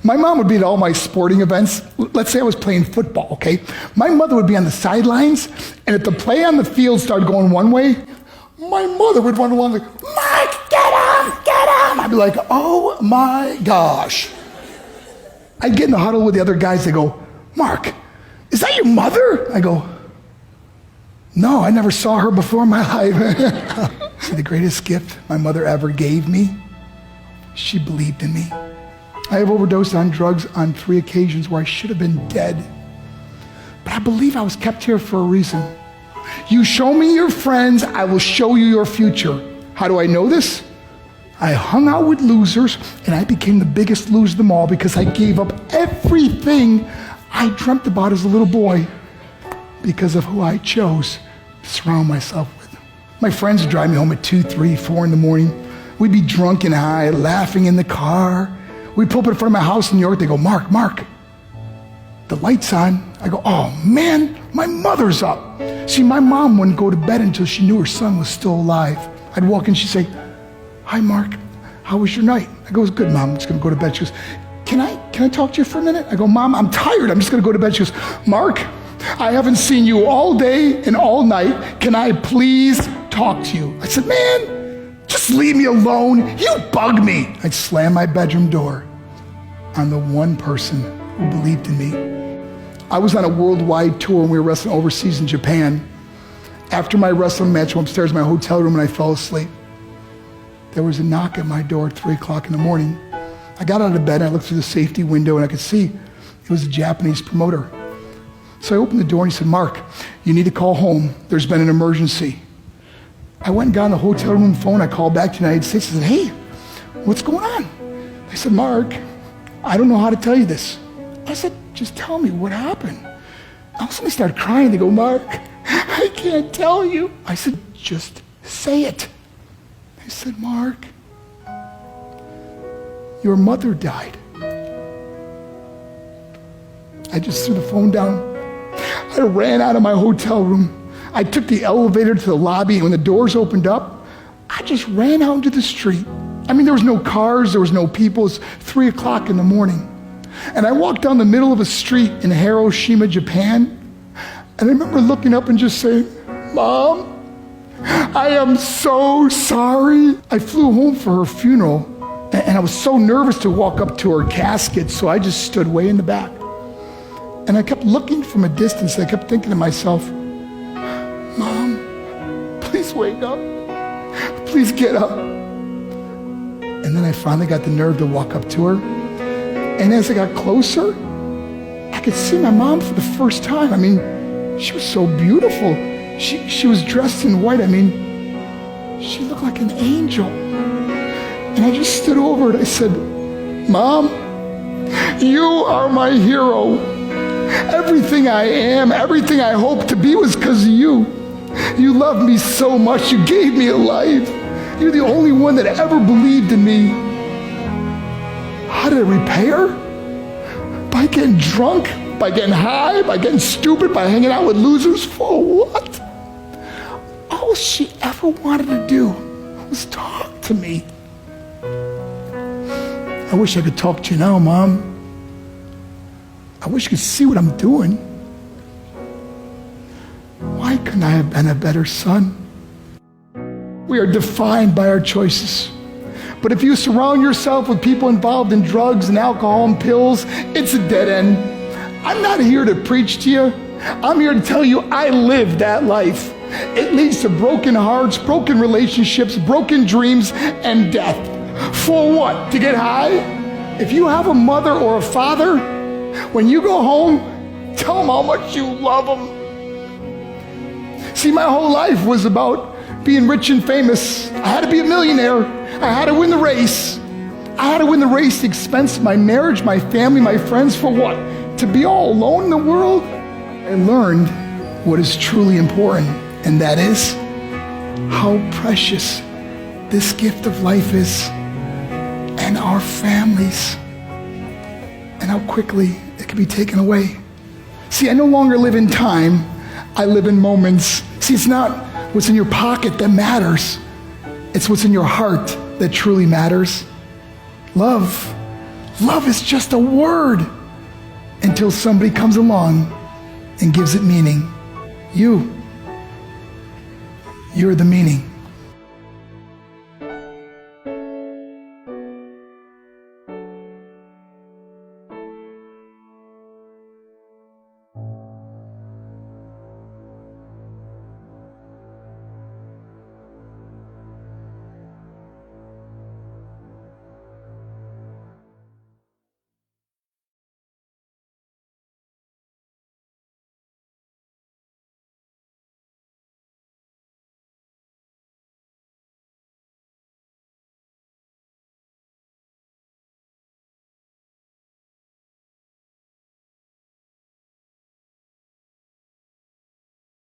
My mom would be at all my sporting events. Let's say I was playing football, okay? My mother would be on the sidelines, and if the play on the field started going one way, my mother would run along like, Mark, get him! I'd be like, oh my gosh. I'd get in the huddle with the other guys. They go, Mark, is that your mother? I go, no, I never saw her before in my life. See, the greatest gift my mother ever gave me, she believed in me. I have overdosed on drugs on 3 occasions where I should have been dead. But I believe I was kept here for a reason. You show me your friends, I will show you your future. How do I know this? I hung out with losers, and I became the biggest loser of them all because I gave up everything I dreamt about as a little boy because of who I chose to surround myself with. My friends would drive me home at 2, 3, 4 in the morning. We'd be drunk and high, laughing in the car. We'd pull up in front of my house in New York. They go, Mark, the light's on. I go, oh man, my mother's up. See, my mom wouldn't go to bed until she knew her son was still alive. I'd walk in, she'd say, hi, Mark, how was your night? I go, it was good, Mom, I'm just gonna go to bed. She goes, can I talk to you for a minute? I go, Mom, I'm tired, I'm just gonna go to bed. She goes, Mark, I haven't seen you all day and all night. Can I please talk to you? I said, man, just leave me alone. You bug me. I'd slam my bedroom door on the one person who believed in me. I was on a worldwide tour and we were wrestling overseas in Japan. After my wrestling match, I went upstairs in my hotel room and I fell asleep. There was a knock at my door at 3 o'clock in the morning. I got out of bed and I looked through the safety window and I could see it was a Japanese promoter. So I opened the door and he said, Mark, you need to call home. There's been an emergency. I went and got on the hotel room phone. I called back to the United States. I said, hey, what's going on? They said, Mark, I don't know how to tell you this. I said, just tell me what happened. All of a sudden they started crying. They go, Mark, I can't tell you. I said, just say it. They said, Mark, your mother died. I just threw the phone down. I ran out of my hotel room. I took the elevator to the lobby, and when the doors opened up, I just ran out into the street. I mean, there was no cars, there was no people. It was 3 o'clock in the morning. And I walked down the middle of a street in Hiroshima, Japan, and I remember looking up and just saying, Mom, I am so sorry. I flew home for her funeral, and I was so nervous to walk up to her casket, so I just stood way in the back. And I kept looking from a distance, and I kept thinking to myself, Mom, please wake up. Please get up. And then I finally got the nerve to walk up to her. And as I got closer, I could see my mom for the first time. I mean, she was so beautiful. She was dressed in white. I mean, she looked like an angel. And I just stood over her and I said, Mom, you are my hero. Everything I am, everything I hope to be was because of you. You loved me so much. You gave me a life. You're the only one that ever believed in me. How did I repay her? By getting drunk, by getting high, by getting stupid, by hanging out with losers? For what? All she ever wanted to do was talk to me. I wish I could talk to you now, Mom. I wish you could see what I'm doing. Why couldn't I have been a better son? We are defined by our choices. But if you surround yourself with people involved in drugs and alcohol and pills, it's a dead end. I'm not here to preach to you. I'm here to tell you I lived that life. It leads to broken hearts, broken relationships, broken dreams, and death. For what? To get high? If you have a mother or a father, when you go home, tell them how much you love them. See, my whole life was about being rich and famous. I had to be a millionaire. I had to win the race. I had to win the race at the expense of my marriage, my family, my friends. For what? To be all alone in the world? I learned what is truly important, and that is how precious this gift of life is, and our families, and how quickly it can be taken away. See, I no longer live in time, I live in moments. See, it's not what's in your pocket that matters. It's what's in your heart that truly matters. Love Love is just a word until somebody comes along and gives it meaning. You're the meaning.